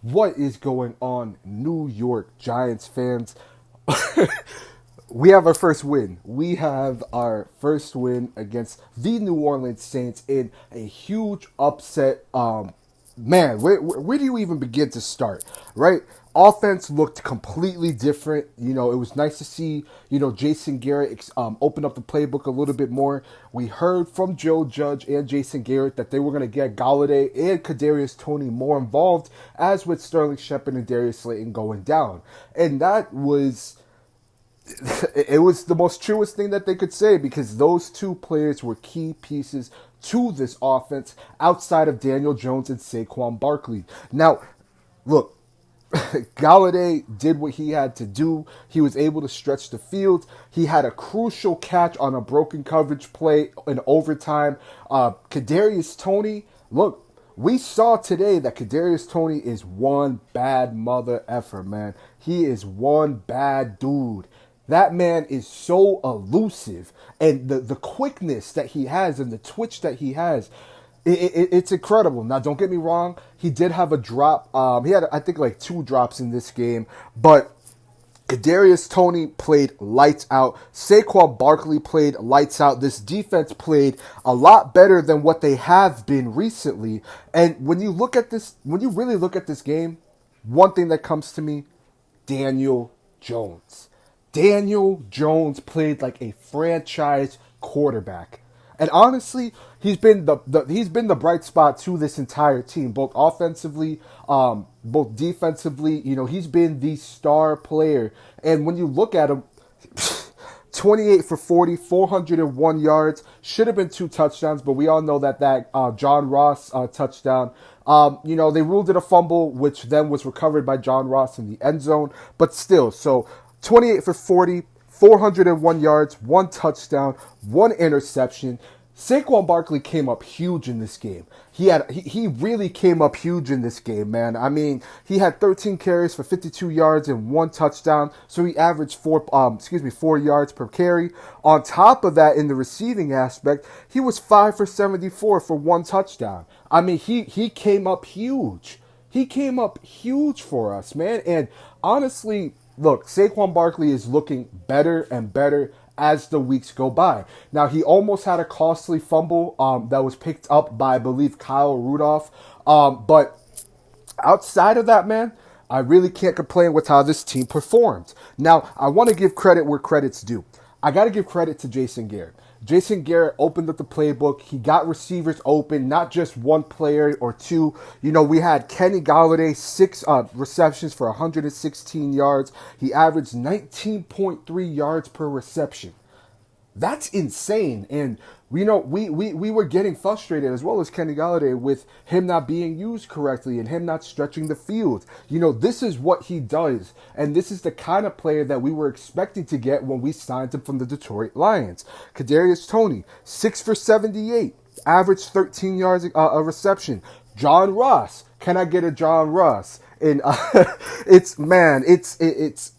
What is going on, New York Giants fans? We have our first win. We have our first win against the New Orleans Saints in a huge upset. Man, where do you even begin to start, right? Offense looked completely different. It was nice to see, Jason Garrett open up the playbook a little bit more. We heard from Joe Judge and Jason Garrett that they were going to get Galladay and Kadarius Toney more involved, as with Sterling Shepard and Darius Slayton going down. And that was it was the most truest thing that they could say, because those two players were key pieces to this offense outside of Daniel Jones and Saquon Barkley. Now, look, Galladay did what he had to do. He was able to stretch the field. He had a crucial catch on a broken coverage play in overtime. Kadarius Toney, look, we saw today that Kadarius Toney is one bad mother effer, man. He is one bad dude. That man is so elusive, and the quickness that he has and the twitch that he has, it's incredible. Now, don't get me wrong. He did have a drop. He had, I think, like 2 drops in this game, but Kadarius Toney played lights out. Saquon Barkley played lights out. This defense played a lot better than what they have been recently. And when you look at this, when you really look at this game, one thing that comes to me: Daniel Jones. Daniel Jones played like a franchise quarterback. And honestly, he's been the bright spot to this entire team, both offensively, both defensively. He's been the star player. And when you look at him, 28 for 40, 401 yards. Should have been 2 touchdowns, but we all know that John Ross touchdown. They ruled it a fumble, which then was recovered by John Ross in the end zone. But still, so 28 for 40, 401 yards, 1 touchdown, 1 interception. Saquon Barkley came up huge in this game. He really came up huge in this game, man. I mean, he had 13 carries for 52 yards and 1 touchdown, so he averaged 4 yards per carry. On top of that, in the receiving aspect, he was 5 for 74 for 1 touchdown. I mean, he came up huge. He came up huge for us, man. And honestly, look, Saquon Barkley is looking better and better as the weeks go by. Now, he almost had a costly fumble that was picked up by, I believe, Kyle Rudolph. But outside of that, man, I really can't complain with how this team performed. Now, I want to give credit where credit's due. I got to give credit to Jason Garrett. Jason Garrett opened up the playbook. He got receivers open, not just one player or two. We had Kenny Galladay, 6 receptions for 116 yards. He averaged 19.3 yards per reception. That's insane. And we were getting frustrated, as well as Kenny Galladay, with him not being used correctly and him not stretching the field. This is what he does, and this is the kind of player that we were expecting to get when we signed him from the Detroit Lions. Kadarius Toney, 6 for 78, averaged 13 yards a reception. John Ross, can I get a John Ross? And it's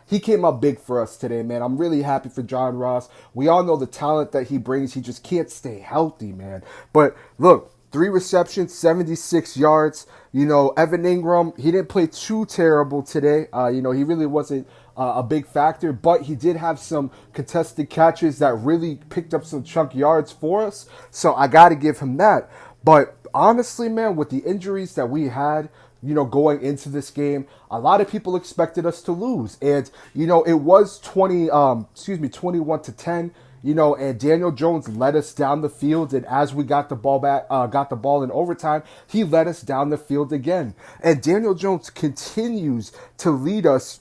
he came up big for us today, man. I'm really happy for John Ross. We all know the talent that he brings. He just can't stay healthy, man. But look, 3 receptions, 76 yards. Evan Ingram, he didn't play too terrible today. He really wasn't a big factor, but he did have some contested catches that really picked up some chunk yards for us. So I got to give him that. But honestly, man, with the injuries that we had, going into this game, a lot of people expected us to lose. And, it was 21 to 10, and Daniel Jones led us down the field. And as we got the ball in overtime, he led us down the field again. And Daniel Jones continues to lead us,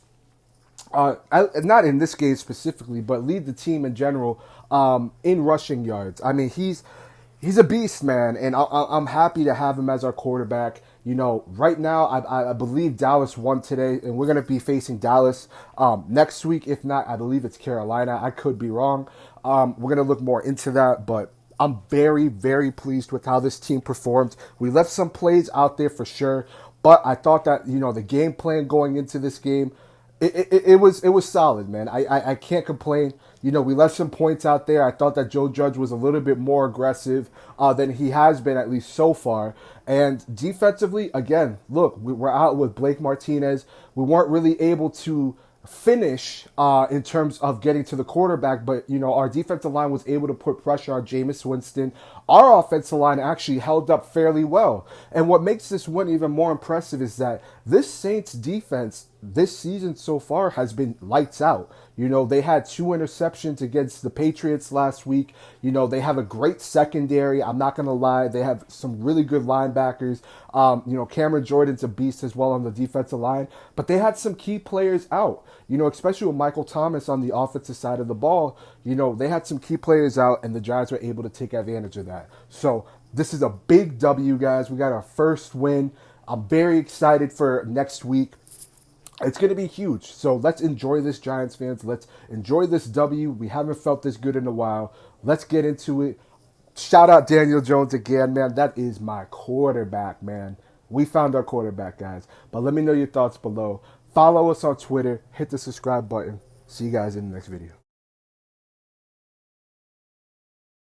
not in this game specifically, but lead the team in general, in rushing yards. I mean, he's a beast, man, and I'm happy to have him as our quarterback. Right now, I believe Dallas won today, and we're going to be facing Dallas next week. If not, I believe it's Carolina. I could be wrong. We're going to look more into that, but I'm very, very pleased with how this team performed. We left some plays out there for sure, but I thought that, the game plan going into this game, it was solid, man. I can't complain. We left some points out there. I thought that Joe Judge was a little bit more aggressive than he has been, at least so far. And defensively, again, look, we're out with Blake Martinez. We weren't really able to finish in terms of getting to the quarterback, but our defensive line was able to put pressure on Jameis Winston. Our offensive line actually held up fairly well. And what makes this win even more impressive is that this Saints defense this season so far has been lights out. They had 2 interceptions against the Patriots last week. They have a great secondary. I'm not going to lie. They have some really good linebackers. Cameron Jordan's a beast as well on the defensive line. But they had some key players out, especially with Michael Thomas on the offensive side of the ball. They had some key players out, and the Giants were able to take advantage of that. So this is a big W, guys. We got our first win. I'm very excited for next week. It's going to be huge. So let's enjoy this, Giants fans. Let's enjoy this W. We haven't felt this good in a while. Let's get into it. Shout out Daniel Jones again, man. That is my quarterback, man. We found our quarterback, guys. But let me know your thoughts below. Follow us on Twitter. Hit the subscribe button. See you guys in the next video.